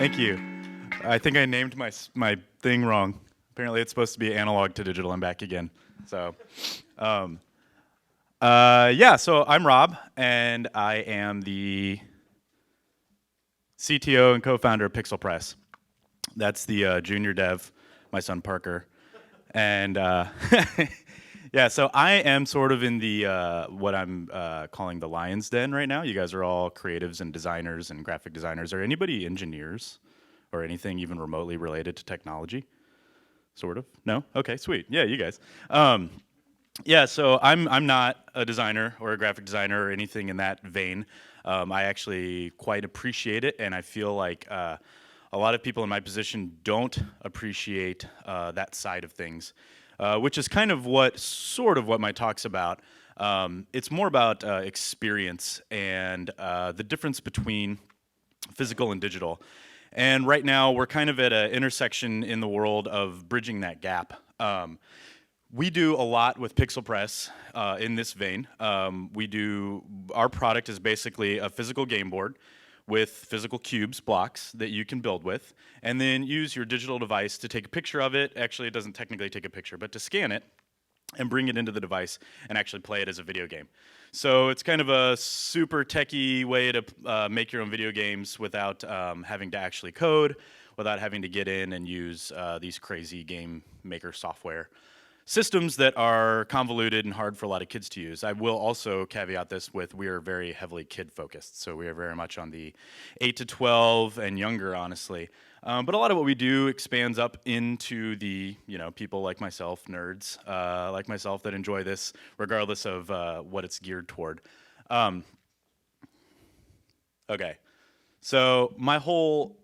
Thank you. I think I named my thing wrong. Apparently, it's supposed to be analog to digital. I'm back again. So, um, yeah. So I'm Rob, and I am the CTO and co-founder of Pixel Press. That's the junior dev, my son Parker, and yeah. So I am sort of in the what I'm calling the lion's den right now. You guys are all creatives and designers and graphic designers. Are anybody engineers or anything even remotely related to technology? Sort of. No? Okay, sweet. Yeah, you guys. Yeah, so I'm not a designer or a graphic designer or anything in that vein. I actually quite appreciate it, and I feel like a lot of people in my position don't appreciate that side of things, which is kind of what my talk's about. It's more about experience and the difference between physical and digital. And right now, we're kind of at an intersection in the world of bridging that gap. We do a lot with Pixel Press in this vein. Our product is basically a physical game board with physical cubes, blocks that you can build with, and then use your digital device to take a picture of it. Actually, it doesn't technically take a picture, but to scan it and bring it into the device and actually play it as a video game. So it's kind of a super techie way to make your own video games without having to actually code, without having to get in and use these crazy game maker software systems that are convoluted and hard for a lot of kids to use. I will also caveat this with we are very heavily kid focused, so we are very much on the 8 to 12 and younger, honestly. But a lot of what we do expands up into the people like myself, nerds like myself that enjoy this, regardless of what it's geared toward. Okay. So my whole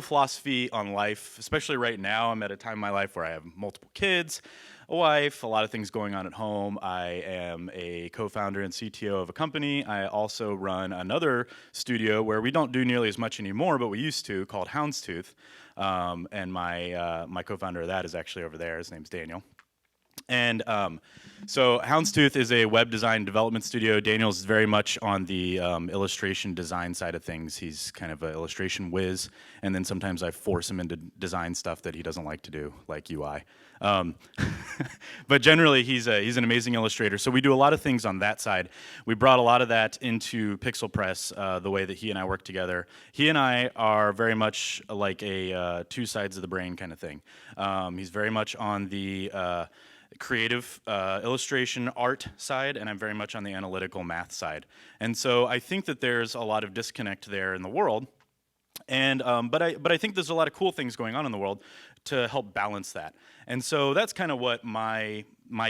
philosophy on life, especially right now, I'm at a time in my life where I have multiple kids, a wife, a lot of things going on at home. I am a co-founder and CTO of a company. I also run another studio where we don't do nearly as much anymore, but we used to, called Houndstooth. And my co-founder of that is actually over there. His name's Daniel. And so Houndstooth is a web design development studio. Daniel's very much on the illustration design side of things. He's kind of an illustration whiz, and then sometimes I force him into design stuff that he doesn't like to do, like UI. But generally, he's an amazing illustrator. So we do a lot of things on that side. We brought a lot of that into Pixel Press, the way that he and I work together. He and I are very much like a two sides of the brain kind of thing. He's very much on the creative illustration art side, and I'm very much on the analytical math side. And so I think that there's a lot of disconnect there in the world. And but I think there's a lot of cool things going on in the world to help balance that. And so that's kind of what my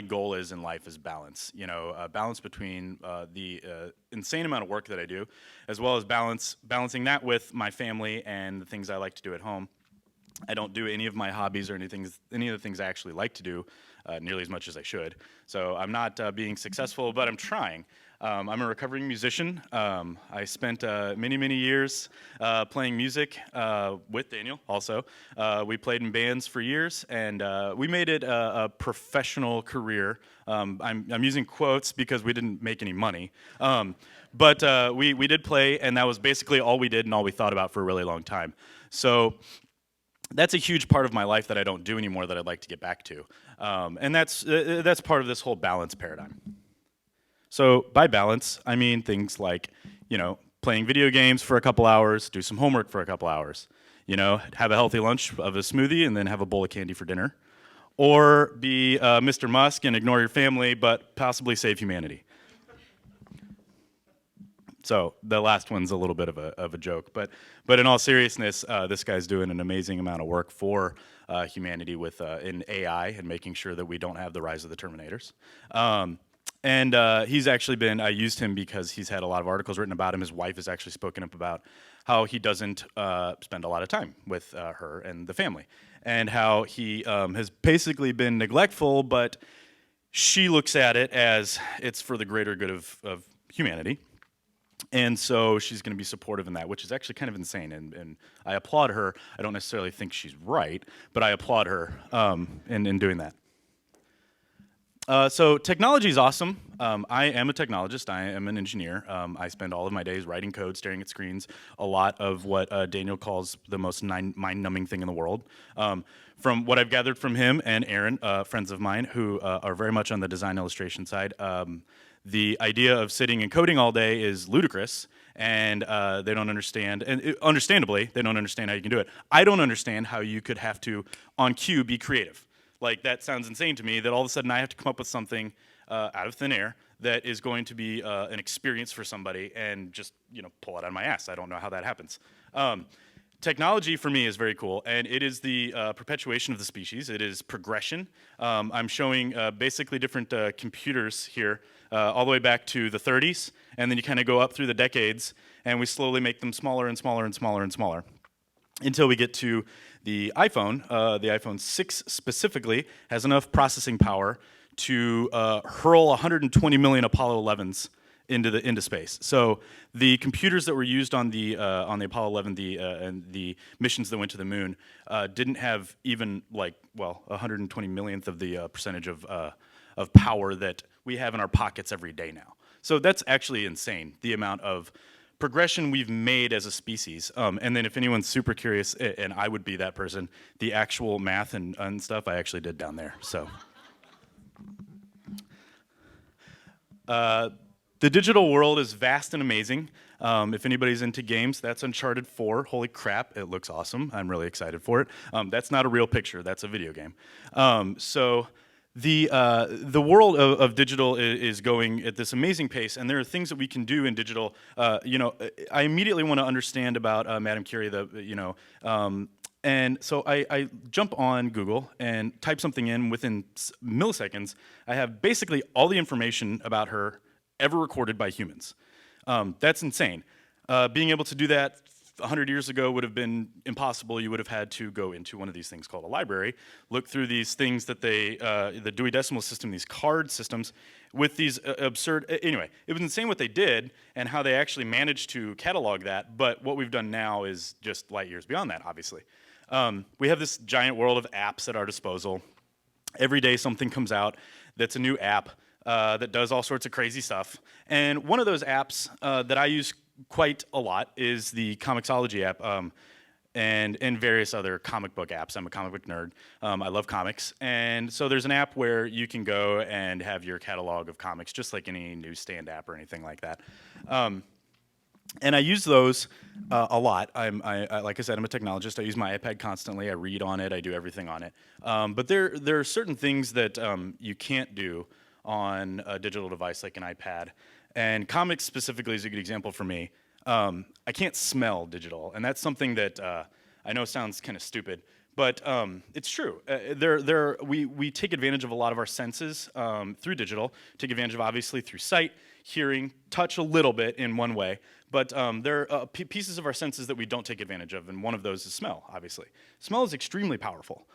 goal is in life, is balance. Balance between the insane amount of work that I do, as well as balancing that with my family and the things I like to do at home. I don't do any of my hobbies or any of the things I actually like to do nearly as much as I should. So I'm not being successful, but I'm trying. I'm a recovering musician. I spent many years playing music with Daniel also. We played in bands for years, and we made it a professional career. I'm using quotes because we didn't make any money. But we did play, and that was basically all we did and all we thought about for a really long time. So that's a huge part of my life that I don't do anymore that I'd like to get back to. And that's part of this whole balance paradigm. So by balance, I mean things like, playing video games for a couple hours, do some homework for a couple hours, have a healthy lunch of a smoothie and then have a bowl of candy for dinner. Or be Mr. Musk and ignore your family, but possibly save humanity. So the last one's a little bit of a joke, but in all seriousness, this guy's doing an amazing amount of work for humanity with in AI and making sure that we don't have the rise of the Terminators. And he's actually been, I used him because he's had a lot of articles written about him. His wife has actually spoken up about how he doesn't spend a lot of time with her and the family, and how he has basically been neglectful, but she looks at it as it's for the greater good of humanity. And so she's going to be supportive in that, which is actually kind of insane. And I applaud her. I don't necessarily think she's right, but I applaud her in doing that. So technology is awesome. I am a technologist. I am an engineer. I spend all of my days writing code, staring at screens. A lot of what Daniel calls the most mind-numbing thing in the world. From what I've gathered from him and Aaron, friends of mine who are very much on the design illustration side, the idea of sitting and coding all day is ludicrous, and they don't understand. And understandably, they don't understand how you can do it. I don't understand how you could have to, on cue, be creative. Like, that sounds insane to me that all of a sudden I have to come up with something out of thin air that is going to be an experience for somebody and just, pull it out of my ass. I don't know how that happens. Technology for me is very cool, and it is the perpetuation of the species. It is progression. I'm showing basically different computers here, all the way back to the 30s, and then you kind of go up through the decades, and we slowly make them smaller and smaller and smaller and smaller until we get to the iPhone. The iPhone 6 specifically has enough processing power to hurl 120 million Apollo 11s into space. So the computers that were used on the Apollo 11 and the missions that went to the moon didn't have even 120 millionth of the percentage of power that we have in our pockets every day now. So that's actually insane, the amount of progression we've made as a species. And then if anyone's super curious, and I would be that person, the actual math and stuff I actually did down there. So the digital world is vast and amazing. If anybody's into games, that's Uncharted 4. Holy crap, it looks awesome. I'm really excited for it. That's not a real picture, that's a video game. So the world of digital is going at this amazing pace, and there are things that we can do in digital. I immediately want to understand about Madame Curie, and so I jump on Google and type something in. Within milliseconds, I have basically all the information about her ever recorded by humans. That's insane. Being able to do that 100 years ago would have been impossible. You would have had to go into one of these things called a library, look through these things that the Dewey Decimal System, these card systems, with these absurd, anyway, it was insane what they did and how they actually managed to catalog that, but what we've done now is just light years beyond that, obviously. We have this giant world of apps at our disposal. Every day something comes out that's a new app that does all sorts of crazy stuff. And one of those apps that I use quite a lot is the Comixology app, and various other comic book apps. I'm a comic book nerd. I love comics. And so there's an app where you can go and have your catalog of comics, just like any newsstand app or anything like that. And I use those a lot. Like I said, I'm a technologist. I use my iPad constantly. I read on it. I do everything on it. But there are certain things that you can't do on a digital device like an iPad. And comics specifically is a good example for me. I can't smell digital, and that's something that I know sounds kind of stupid, but it's true. We take advantage of a lot of our senses through digital, take advantage of obviously through sight, hearing, touch a little bit in one way, but there are pieces of our senses that we don't take advantage of, and one of those is smell, obviously. Smell is extremely powerful.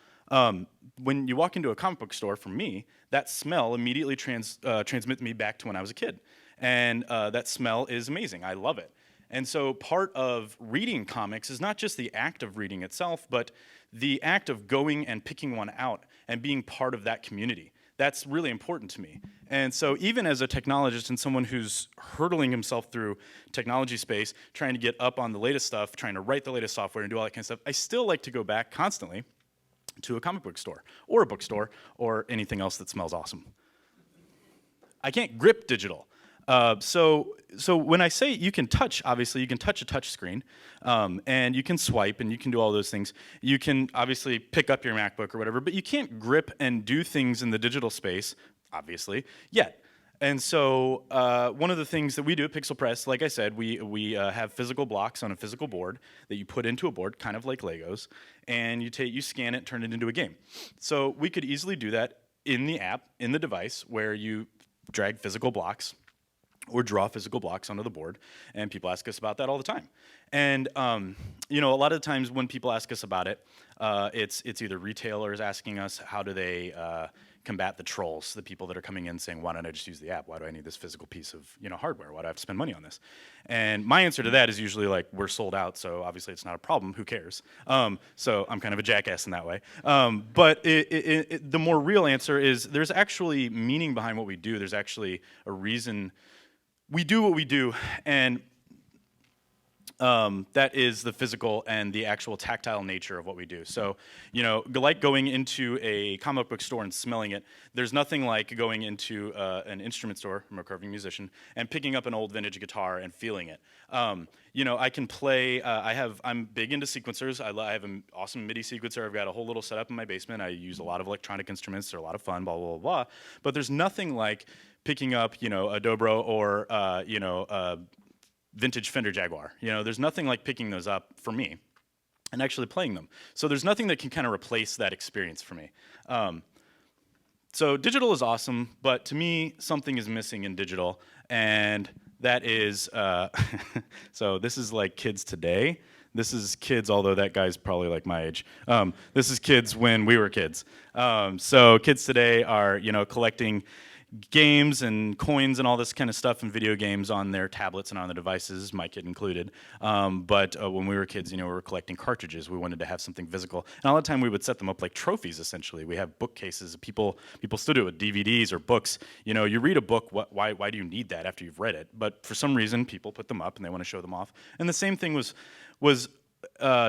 When you walk into a comic book store, for me, that smell immediately transmits me back to when I was a kid. And that smell is amazing. I love it. And so part of reading comics is not just the act of reading itself, but the act of going and picking one out and being part of that community. That's really important to me. And so even as a technologist and someone who's hurdling himself through technology space, trying to get up on the latest stuff, trying to write the latest software and do all that kind of stuff, I still like to go back constantly to a comic book store or a bookstore or anything else that smells awesome. I can't grip digital. So when I say you can touch, obviously you can touch a touch screen, and you can swipe and you can do all those things. You can obviously pick up your MacBook or whatever, but you can't grip and do things in the digital space, obviously, yet. And so one of the things that we do at Pixel Press, like I said, we have physical blocks on a physical board that you put into a board, kind of like Legos, and you scan it, turn it into a game. So we could easily do that in the app, in the device, where you drag physical blocks or draw physical blocks onto the board, and people ask us about that all the time. And a lot of times when people ask us about it, it's either retailers asking us how do they combat the trolls, the people that are coming in saying, why don't I just use the app? Why do I need this physical piece of hardware? Why do I have to spend money on this? And my answer to that is usually like, we're sold out, so obviously it's not a problem. Who cares? So I'm kind of a jackass in that way. But the more real answer is there's actually meaning behind what we do. There's actually a reason we do what we do, and that is the physical and the actual tactile nature of what we do. So, like going into a comic book store and smelling it, there's nothing like going into an instrument store, I'm a recovering musician, and picking up an old vintage guitar and feeling it. I can play, I'm big into sequencers. I have an awesome MIDI sequencer. I've got a whole little setup in my basement. I use a lot of electronic instruments. They're a lot of fun, blah, blah, blah, blah. But there's nothing like picking up, a dobro or, vintage Fender Jaguar. There's nothing like picking those up for me and actually playing them. So there's nothing that can kind of replace that experience for me. So digital is awesome, but to me, something is missing in digital, and that is, so this is like kids today. This is kids, although that guy's probably like my age. This is kids when we were kids. So kids today are, collecting games and coins and all this kind of stuff and video games on their tablets and on their devices, my kid included. But when we were kids, we were collecting cartridges. We wanted to have something physical. And all the time we would set them up like trophies, essentially. We have bookcases. People still do it with DVDs or books. You read a book, why do you need that after you've read it? But for some reason, people put them up and they want to show them off. And the same thing was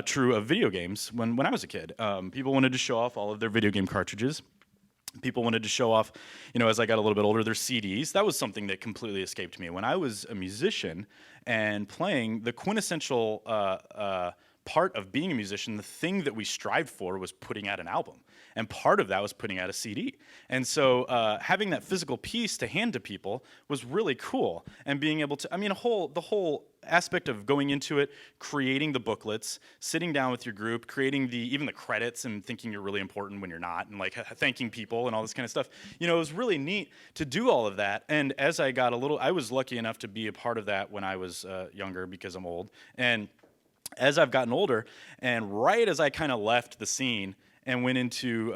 true of video games when I was a kid. People wanted to show off all of their video game cartridges. People wanted to show off, as I got a little bit older, their CDs. That was something that completely escaped me. When I was a musician and playing, the quintessential part of being a musician, the thing that we strived for was putting out an album. And part of that was putting out a CD. And so having that physical piece to hand to people was really cool. And being able to, the whole aspect of going into it, creating the booklets, sitting down with your group, creating even the credits and thinking you're really important when you're not, and like thanking people and all this kind of stuff. It was really neat to do all of that. And as I got I was lucky enough to be a part of that when I was younger because I'm old. And as I've gotten older, and right as I kind of left the scene and went into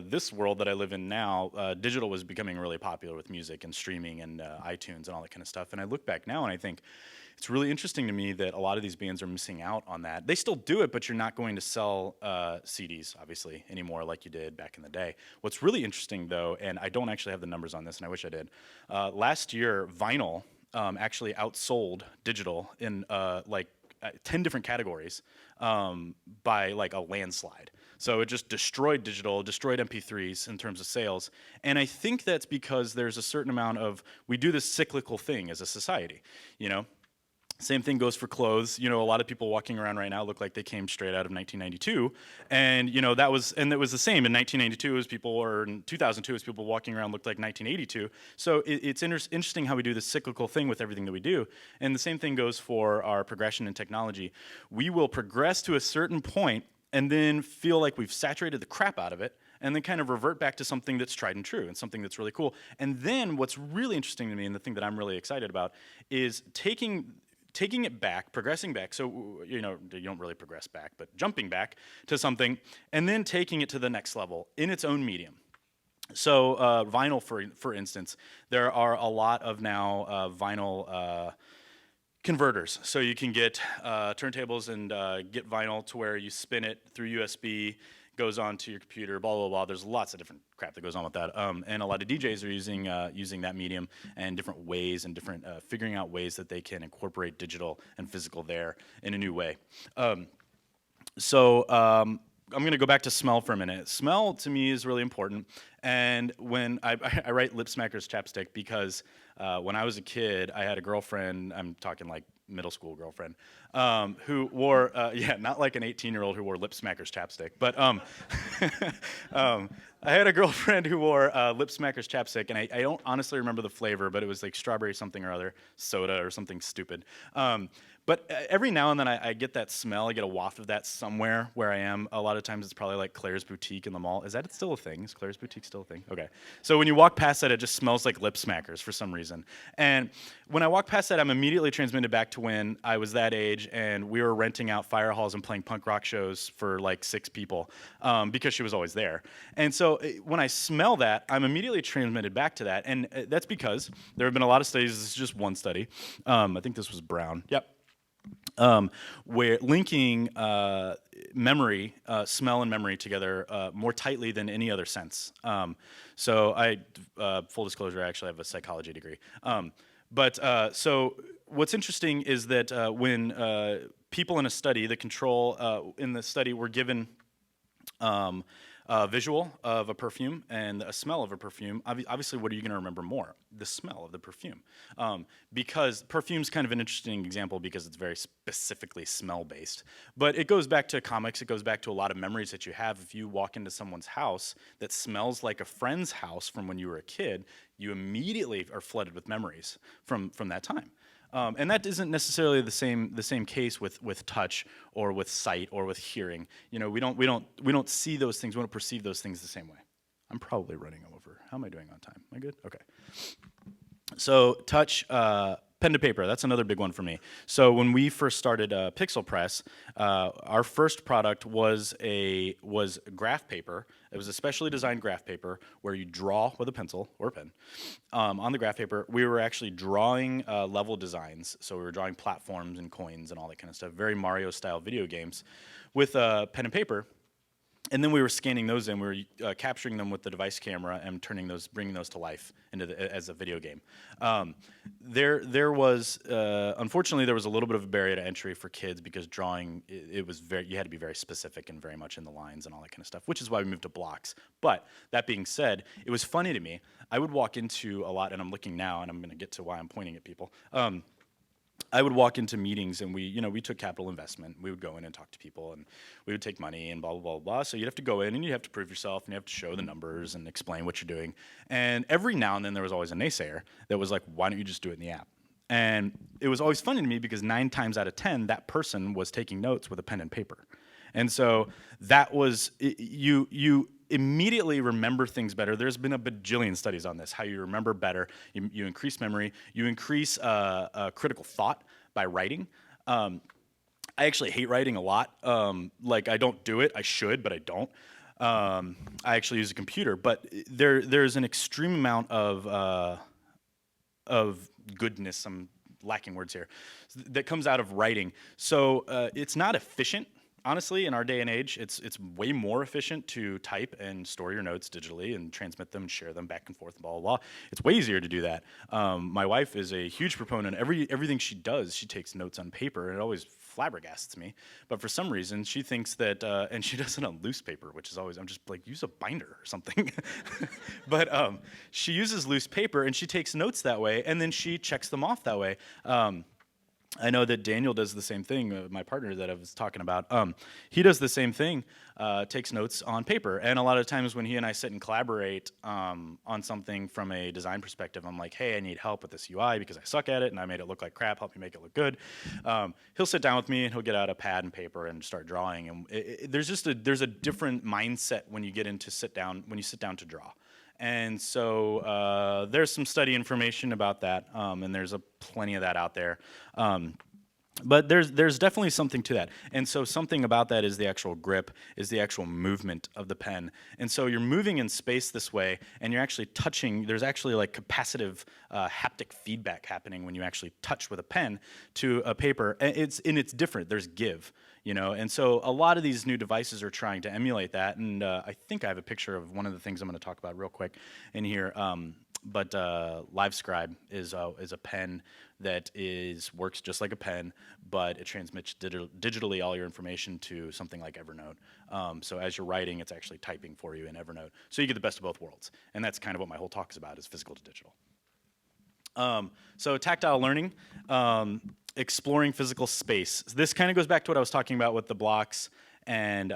this world that I live in now, digital was becoming really popular with music and streaming and iTunes and all that kind of stuff. And I look back now and I think it's really interesting to me that a lot of these bands are missing out on that. They still do it, but you're not going to sell CDs, obviously, anymore like you did back in the day. What's really interesting, though, and I don't actually have the numbers on this, and I wish I did, last year, vinyl actually outsold digital in 10 different categories by like a landslide. So it just destroyed digital, destroyed MP3s in terms of sales. And I think that's because there's a certain amount of, we do this cyclical thing as a society, Same thing goes for clothes. A lot of people walking around right now look like they came straight out of 1992, and it was the same in 1992 as people, or in 2002 as people walking around looked like 1982. So it's interesting how we do this cyclical thing with everything that we do, and the same thing goes for our progression in technology. We will progress to a certain point and then feel like we've saturated the crap out of it, and then kind of revert back to something that's tried and true and something that's really cool. And then what's really interesting to me, and the thing that I'm really excited about, is taking it back, progressing back, so you don't really progress back, but jumping back to something, and then taking it to the next level in its own medium. So vinyl, for instance, there are a lot of now vinyl converters. So you can get turntables and get vinyl to where you spin it through USB, goes onto your computer, blah, blah, blah. There's lots of different crap that goes on with that. And a lot of DJs are using that medium and different ways and different figuring out ways that they can incorporate digital and physical there in a new way. So I'm going to go back to smell for a minute. Smell to me is really important. And when I write Lip Smackers Chapstick because when I was a kid, I had a girlfriend, I'm talking like middle school girlfriend, who wore, not like an 18-year-old who wore Lip Smackers Chapstick, but I had a girlfriend who wore Lip Smackers Chapstick, and I don't honestly remember the flavor, but it was like strawberry something or other, soda or something stupid. But every now and then I get that smell. I get a waft of that somewhere where I am. A lot of times it's probably like Claire's Boutique in the mall. Is that still a thing? Is Claire's Boutique still a thing? Okay. So when you walk past that, it just smells like Lip Smackers for some reason. And when I walk past that, I'm immediately transmitted back to when I was that age and we were renting out fire halls and playing punk rock shows for like 6 people because she was always there. And so when I smell that, I'm immediately transmitted back to that, and that's because there have been a lot of studies. This is just one study. I think this was Brown. Yep. Where linking memory, smell and memory together more tightly than any other sense. Full disclosure, I actually have a psychology degree. So what's interesting is that when people in a study, the control in the study were given a visual of a perfume and a smell of a perfume, obviously, what are you going to remember more? The smell of the perfume. Because perfume's kind of an interesting example because it's very specifically smell-based. But it goes back to comics. It goes back to a lot of memories that you have. If you walk into someone's house that smells like a friend's house from when you were a kid, you immediately are flooded with memories from that time. And that isn't necessarily the same case with touch or with sight or with hearing. You know, we don't see those things. We don't perceive those things the same way. I'm probably running over. How am I doing on time? Am I good? Okay. So touch, pen to paper. That's another big one for me. So when we first started Pixel Press, our first product was graph paper. It was a specially designed graph paper where you draw with a pencil or a pen. On the graph paper, we were actually drawing level designs. So we were drawing platforms and coins and all that kind of stuff. Very Mario-style video games with pen and paper. And then we were scanning those in. We were capturing them with the device camera and bringing those to life as a video game. There was, unfortunately, there was a little bit of a barrier to entry for kids because drawing, you had to be very specific and very much in the lines and all that kind of stuff, which is why we moved to blocks. But that being said, it was funny to me. I would walk into a lot, and I'm looking now, and I'm going to get to why I'm pointing at people. I would walk into meetings and we took capital investment. We would go in and talk to people and we would take money and blah, blah, blah, blah. So you'd have to go in and you'd have to prove yourself and you have to show the numbers and explain what you're doing. And every now and then there was always a naysayer that was like, why don't you just do it in the app? And it was always funny to me because 9 times out of 10, that person was taking notes with a pen and paper. And so that was, you immediately remember things better. There's been a bajillion studies on this, how you remember better, you increase memory, you increase critical thought by writing. I actually hate writing a lot. Like I don't do it, I should, but I don't. I actually use a computer, but there's an extreme amount of goodness, I'm lacking words here, that comes out of writing. So it's not efficient. Honestly, in our day and age, it's way more efficient to type and store your notes digitally and transmit them and share them back and forth and blah, blah, blah. It's way easier to do that. My wife is a huge proponent. Everything she does, she takes notes on paper, and it always flabbergasts me. But for some reason, she thinks that, and she does it on loose paper, which is always, I'm just like, use a binder or something. But she uses loose paper, and she takes notes that way, and then she checks them off that way. I know that Daniel does the same thing, my partner that I was talking about. He does the same thing, takes notes on paper. And a lot of times when he and I sit and collaborate on something from a design perspective, I'm like, hey, I need help with this UI because I suck at it and I made it look like crap, help me make it look good. He'll sit down with me and he'll get out a pad and paper and start drawing. And there's a different mindset when you sit down to draw. And so there's some study information about that, and there's plenty of that out there. But there's definitely something to that. And so something about that is the actual grip, is the actual movement of the pen. And so you're moving in space this way, and you're actually touching. There's actually like capacitive haptic feedback happening when you actually touch with a pen to a paper. And it's different. There's give. And so a lot of these new devices are trying to emulate that, and I think I have a picture of one of the things I'm going to talk about real quick in here. But LiveScribe is a pen that works just like a pen, but it transmits digitally all your information to something like Evernote. So as you're writing, it's actually typing for you in Evernote. So you get the best of both worlds, and that's kind of what my whole talk is about: is physical to digital. So tactile learning. Exploring physical space. This kind of goes back to what I was talking about with the blocks and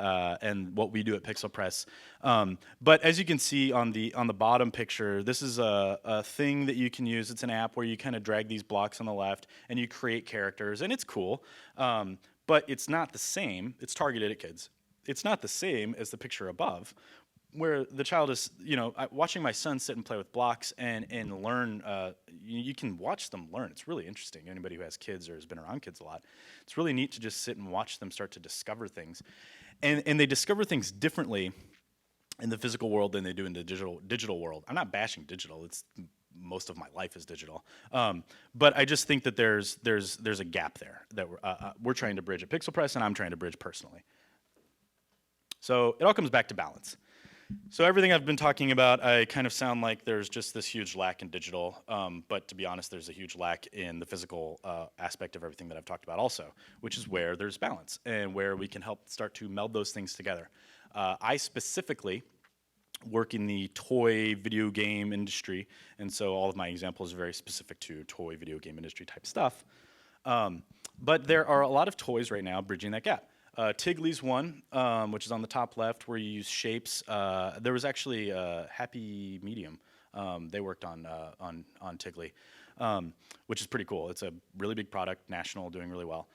what we do at Pixel Press. But as you can see on the bottom picture, this is a thing that you can use. It's an app where you kind of drag these blocks on the left and you create characters, and it's cool. But it's not the same. It's targeted at kids. It's not the same as the picture above, where the child is, watching my son sit and play with blocks and learn, you can watch them learn. It's really interesting. Anybody who has kids or has been around kids a lot, it's really neat to just sit and watch them start to discover things. And they discover things differently in the physical world than they do in the digital world. I'm not bashing digital. It's most of my life is digital, but I just think that there's a gap there that we're trying to bridge at Pixel Press, and I'm trying to bridge personally. So it all comes back to balance. So everything I've been talking about, I kind of sound like there's just this huge lack in digital, but to be honest, there's a huge lack in the physical aspect of everything that I've talked about also, which is where there's balance and where we can help start to meld those things together. I specifically work in the toy video game industry, and so all of my examples are very specific to toy video game industry type stuff. But there are a lot of toys right now bridging that gap. Tigley's one, which is on the top left, where you use shapes. There was actually Happy Medium. They worked on Tigley, which is pretty cool. It's a really big product, national, doing really well.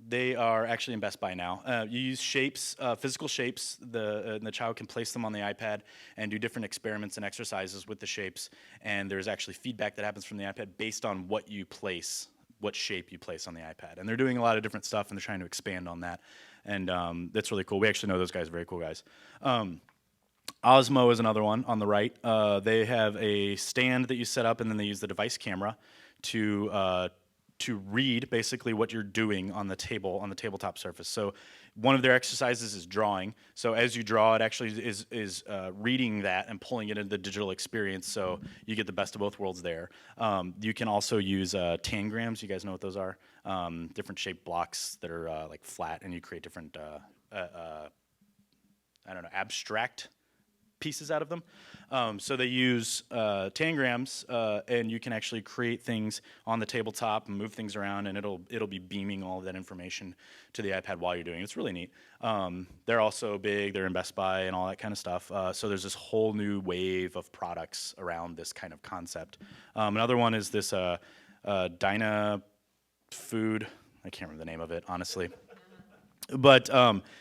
They are actually in Best Buy now. You use shapes, physical shapes. The child can place them on the iPad and do different experiments and exercises with the shapes. And there's actually feedback that happens from the iPad based on what you place, what shape you place on the iPad. And they're doing a lot of different stuff, and they're trying to expand on that. And that's really cool. We actually know those guys, very cool guys. Osmo is another one on the right. They have a stand that you set up, and then they use the device camera to read basically what you're doing on the table, on the tabletop surface. So one of their exercises is drawing. So as you draw, it actually is reading that and pulling it into the digital experience, so you get the best of both worlds there. You can also use tangrams. You guys know what those are? Different shaped blocks that are like flat, and you create different, I don't know, abstract pieces out of them. So they use tangrams, and you can actually create things on the tabletop and move things around, and it'll be beaming all of that information to the iPad while you're doing it. It's really neat. They're also big. They're in Best Buy and all that kind of stuff. So there's this whole new wave of products around this kind of concept. Another one is this Dyna Food. I can't remember the name of it, honestly. But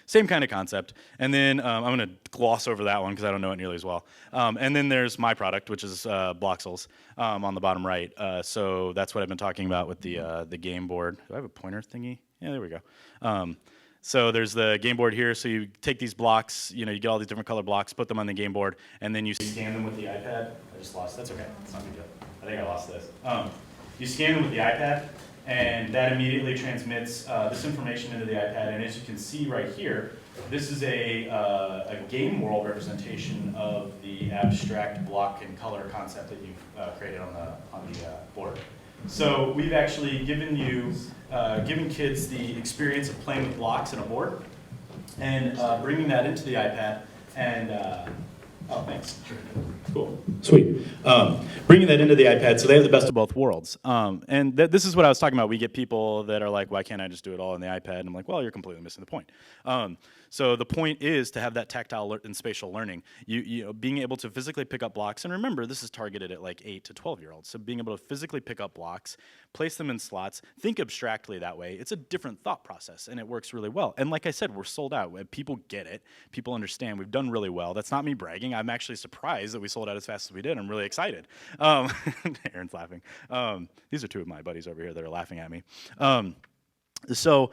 same kind of concept. And then I'm going to gloss over that one because I don't know it nearly as well. And then there's my product, which is Bloxels on the bottom right. So that's what I've been talking about with the game board. Do I have a pointer thingy? Yeah, there we go. So there's the game board here. So you take these blocks, you get all these different color blocks, put them on the game board, and then you scan them with the iPad. I just lost. That's okay. It's not a big deal. I think I lost this. You scan them with the iPad, and that immediately transmits this information into the iPad. And as you can see right here, this is a game world representation of the abstract block and color concept that you've created on the board. So we've actually given kids the experience of playing with blocks and a board, and bringing that into the iPad. And oh, thanks. Cool. Sweet. Bringing that into the iPad, so they have the best of both worlds. And this is what I was talking about. We get people that are like, why can't I just do it all on the iPad? And I'm like, well, you're completely missing the point. So the point is to have that tactile and spatial learning. You know, being able to physically pick up blocks. And remember, this is targeted at like 8 to 12-year-olds. So being able to physically pick up blocks, place them in slots, think abstractly that way. It's a different thought process, and it works really well. And like I said, we're sold out. People get it. People understand. We've done really well. That's not me bragging. I'm actually surprised that we sold out as fast as we did. I'm really excited. Aaron's laughing. These are two of my buddies over here that are laughing at me. So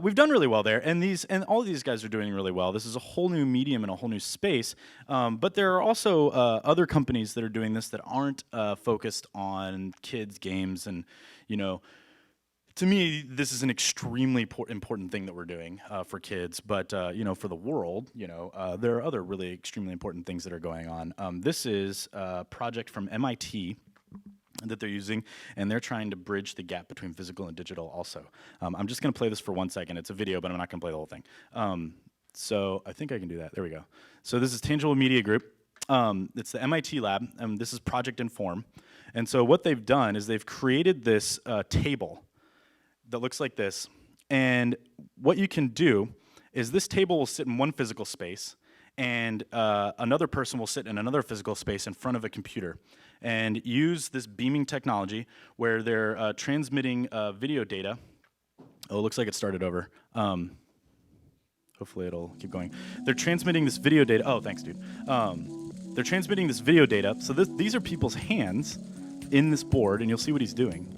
we've done really well there, and all of these guys are doing really well. This is a whole new medium and a whole new space. But there are also other companies that are doing this that aren't focused on kids' games, and to me, this is an extremely important thing that we're doing for kids. But for the world, there are other really extremely important things that are going on. This is a project from MIT that they're using, and they're trying to bridge the gap between physical and digital also. I'm just going to play this for 1 second. It's a video, but I'm not going to play the whole thing. So I think I can do that. There we go. So this is Tangible Media Group. It's the MIT lab, and this is Project Inform. And so what they've done is they've created this table that looks like this. And what you can do is this table will sit in one physical space, and another person will sit in another physical space in front of a computer and use this beaming technology where they're transmitting video data. Oh, it looks like it started over. Hopefully it'll keep going. They're transmitting this video data. Oh, thanks, dude. They're transmitting this video data. So these are people's hands in this board, and you'll see what he's doing.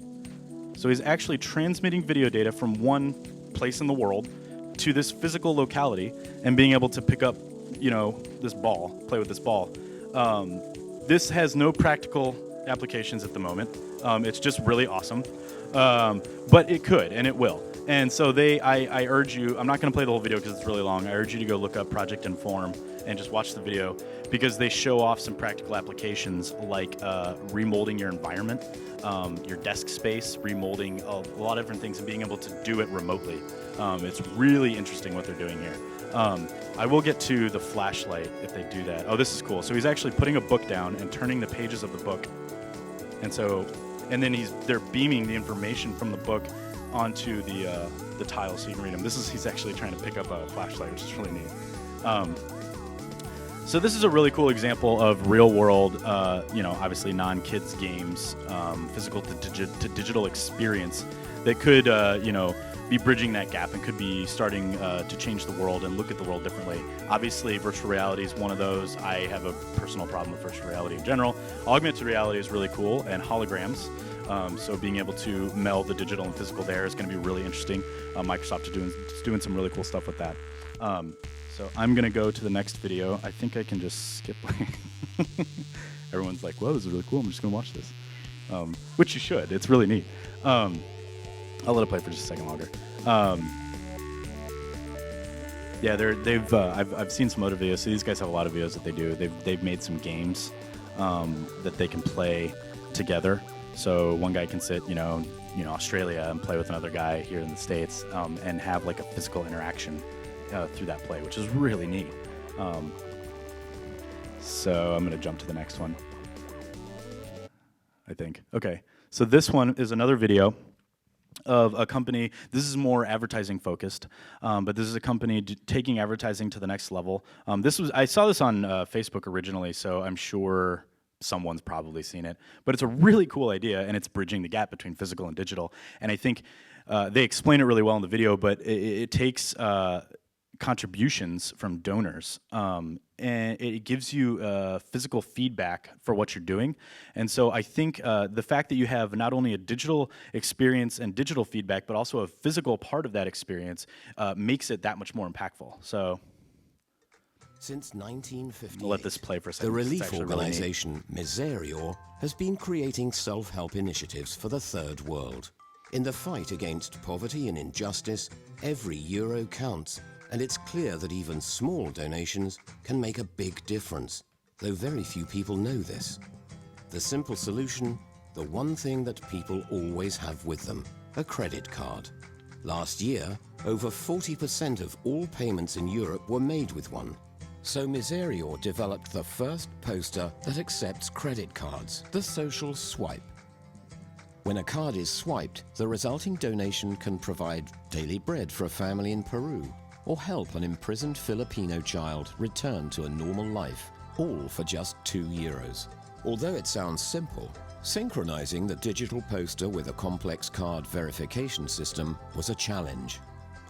So he's actually transmitting video data from one place in the world to this physical locality and being able to pick up this ball, play with this ball. This has no practical applications at the moment. It's just really awesome, but it could and it will. And so I urge you. I'm not going to play the whole video because it's really long. I urge you to go look up Project Inform and just watch the video because they show off some practical applications like remolding your environment, your desk space, remolding a lot of different things, and being able to do it remotely. It's really interesting what they're doing here. I will get to the flashlight if they do that. Oh, this is cool. So he's actually putting a book down and turning the pages of the book. And then they're beaming the information from the book onto the tile so you can read them. He's actually trying to pick up a flashlight, which is really neat. So this is a really cool example of real world, obviously non-kids games, physical to digital experience that could, be bridging that gap and could be starting to change the world and look at the world differently. Obviously, virtual reality is one of those. I have a personal problem with virtual reality in general. Augmented reality is really cool, and holograms. So being able to meld the digital and physical there is going to be really interesting. Microsoft is doing some really cool stuff with that. So I'm going to go to the next video. I think I can just skip. Everyone's like, whoa, this is really cool. I'm just going to watch this. Which you should. It's really neat. I'll let it play for just a second longer. I've seen some other videos. So these guys have a lot of videos that they do. They've made some games that they can play together. So one guy can sit, Australia and play with another guy here in the States and have like a physical interaction through that play, which is really neat. So I'm going to jump to the next one, I think. Okay, so this one is another video of a company. This is more advertising focused, but this is a company taking advertising to the next level. I saw this on Facebook originally, so I'm sure someone's probably seen it, but it's a really cool idea, and it's bridging the gap between physical and digital. And I think they explain it really well in the video, but it takes contributions from donors, and it gives you physical feedback for what you're doing. And so I think the fact that you have not only a digital experience and digital feedback, but also a physical part of that experience makes it that much more impactful. So since 1958, I'll let this play for a second. The relief organization Miserior has been creating self-help initiatives for the third world. In the fight against poverty and injustice, every euro counts, and it's clear that even small donations can make a big difference, though very few people know this. The simple solution, the one thing that people always have with them, a credit card. Last year, over 40% of all payments in Europe were made with one. So Miserior developed the first poster that accepts credit cards, the social swipe. When a card is swiped, the resulting donation can provide daily bread for a family in Peru, or help an imprisoned Filipino child return to a normal life, all for just €2. Although it sounds simple, synchronizing the digital poster with a complex card verification system was a challenge.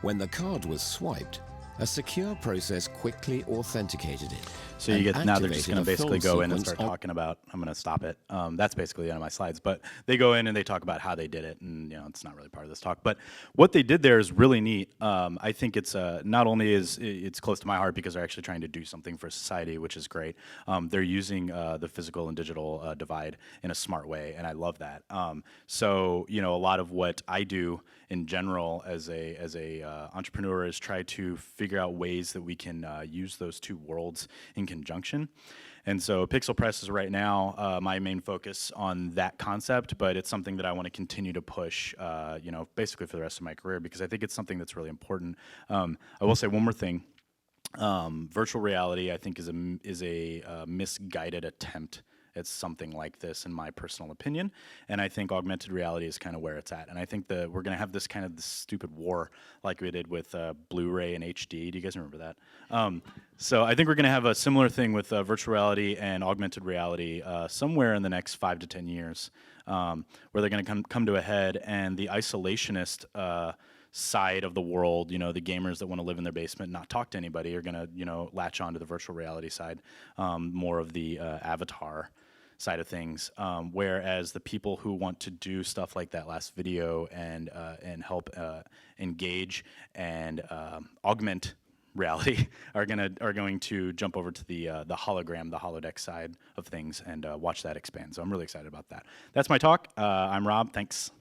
When the card was swiped, a secure process quickly authenticated it. So you get, now they're just going to basically go in and start talking about, I'm going to stop it. That's basically the end of my slides, but they go in and they talk about how they did it, and it's not really part of this talk, but what they did there is really neat. I think it's not only is it's close to my heart because they're actually trying to do something for society, which is great. They're using the physical and digital divide in a smart way, and I love that. So a lot of what I do in general as a entrepreneur is try to figure out ways that we can use those two worlds in conjunction. And so Pixel Press is right now my main focus on that concept, but it's something that I want to continue to push, basically for the rest of my career, because I think it's something that's really important. I will say one more thing. Virtual reality, I think, is a misguided attempt at something like this, in my personal opinion, and I think augmented reality is kind of where it's at. And I think that we're going to have this kind of this stupid war like we did with Blu-ray and HD. Do you guys remember that? So I think we're going to have a similar thing with virtual reality and augmented reality somewhere in the next 5 to 10 years, where they're going to come to a head, and the isolationist side of the world, the gamers that want to live in their basement and not talk to anybody are going to, latch on to the virtual reality side, more of the avatar side of things, whereas the people who want to do stuff like that last video and help engage and augment reality are going to jump over to the hologram, the holodeck side of things, and watch that expand. So I'm really excited about that. That's my talk. I'm Rob. Thanks.